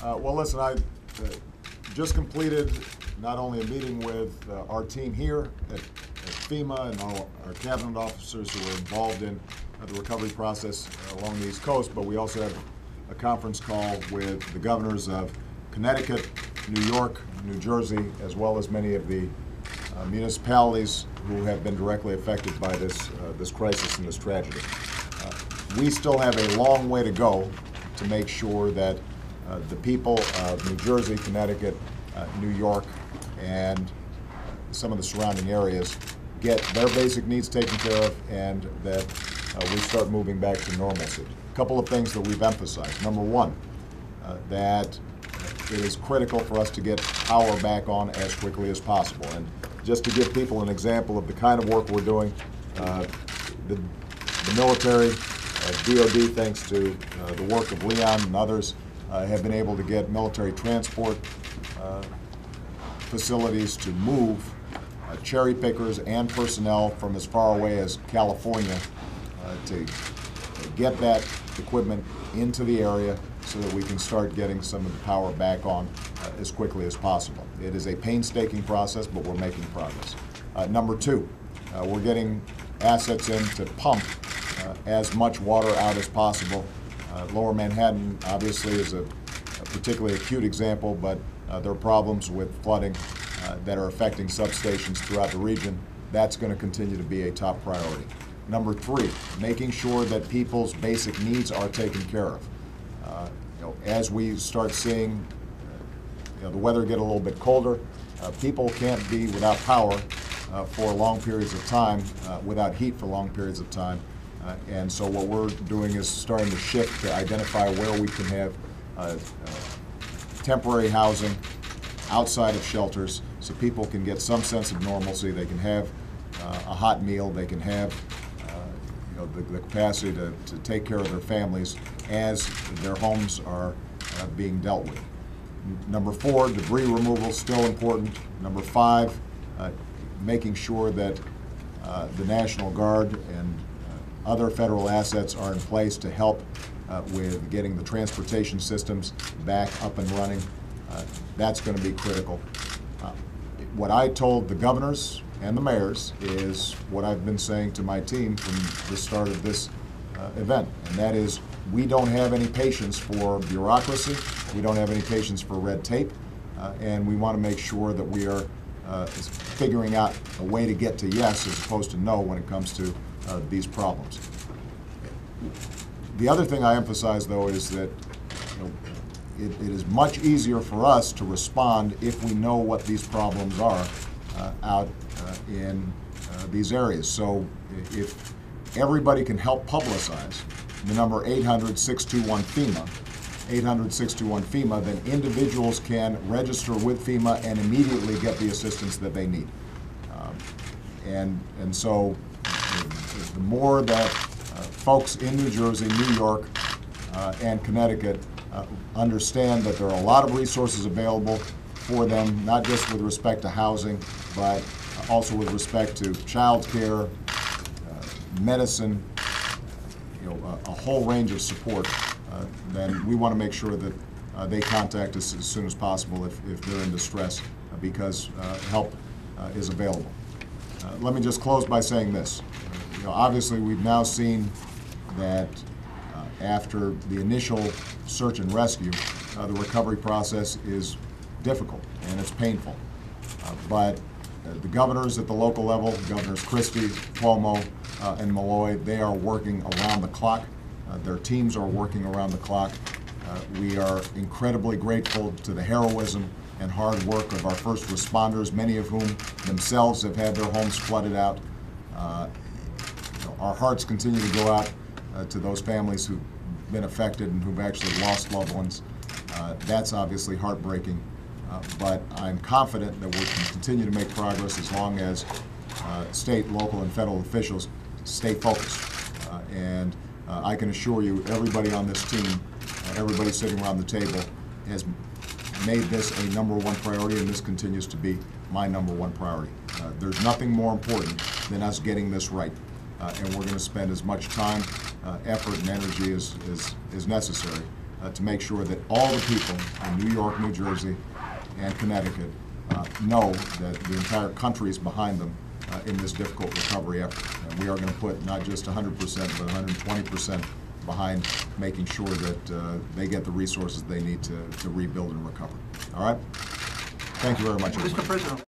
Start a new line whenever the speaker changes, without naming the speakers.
Well, listen, I just completed not only a meeting with our team here at FEMA and our cabinet officers who are involved in the recovery process along the East Coast, but we also have a conference call with the governors of Connecticut, New York, New Jersey, as well as many of the municipalities who have been directly affected by this crisis and this tragedy. We still have a long way to go to make sure that the people of New Jersey, Connecticut, New York, and some of the surrounding areas get their basic needs taken care of, and that we start moving back to normalcy. A couple of things that we've emphasized. Number one, that it is critical for us to get power back on as quickly as possible. And just to give people an example of the kind of work we're doing, the military, DOD, thanks to the work of Leon and others, have been able to get military transport facilities to move cherry pickers and personnel from as far away as California to get that equipment into the area so that we can start getting some of the power back on as quickly as possible. It is a painstaking process, but we're making progress. Number two, we're getting assets in to pump as much water out as possible. Lower Manhattan obviously is a particularly acute example, but there are problems with flooding that are affecting substations throughout the region. That's going to continue to be a top priority. Number three, making sure that people's basic needs are taken care of. As we start seeing the weather get a little bit colder, people can't be without power for long periods of time, without heat for long periods of time. And so what we're doing is starting to shift to identify where we can have temporary housing outside of shelters so people can get some sense of normalcy. They can have a hot meal. They can have the capacity to take care of their families as their homes are being dealt with. Number four, debris removal is still important. Number five, making sure that the National Guard and other federal assets are in place to help with getting the transportation systems back up and running. That's going to be critical. What I told the governors and the mayors is what I've been saying to my team from the start of this event, and that is we don't have any patience for bureaucracy, we don't have any patience for red tape, and we want to make sure that we are figuring out a way to get to yes as opposed to no when it comes to these problems. The other thing I emphasize, though, is that it is much easier for us to respond if we know what these problems are out in these areas. So if everybody can help publicize the number 800-621-FEMA, 800-621-FEMA, then individuals can register with FEMA and immediately get the assistance that they need. And so the more that folks in New Jersey, New York, and Connecticut understand that there are a lot of resources available for them, not just with respect to housing, but also with respect to child care, medicine, a whole range of support, then we want to make sure that they contact us as soon as possible if they're in distress, because help is available. Let me just close by saying this. Obviously, we've now seen that after the initial search and rescue, the recovery process is difficult and it's painful. But the governors at the local level, Governors Christie, Cuomo, and Malloy, they are working around the clock. Their teams are working around the clock. We are incredibly grateful to the heroism and hard work of our first responders, many of whom themselves have had their homes flooded out. Our hearts continue to go out to those families who've been affected and who've actually lost loved ones. That's obviously heartbreaking, but I'm confident that we can continue to make progress as long as state, local, and federal officials stay focused. And I can assure you, everybody on this team, everybody sitting around the table, has made this a number one priority, and this continues to be my number one priority. There's nothing more important than us getting this right, and we're going to spend as much time, effort, and energy as necessary to make sure that all the people in New York, New Jersey, and Connecticut know that the entire country is behind them in this difficult recovery effort. And we are going to put not just 100%, but 120% behind making sure that they get the resources they need to rebuild and recover. All right? Thank you very much, everybody.
Mr. President.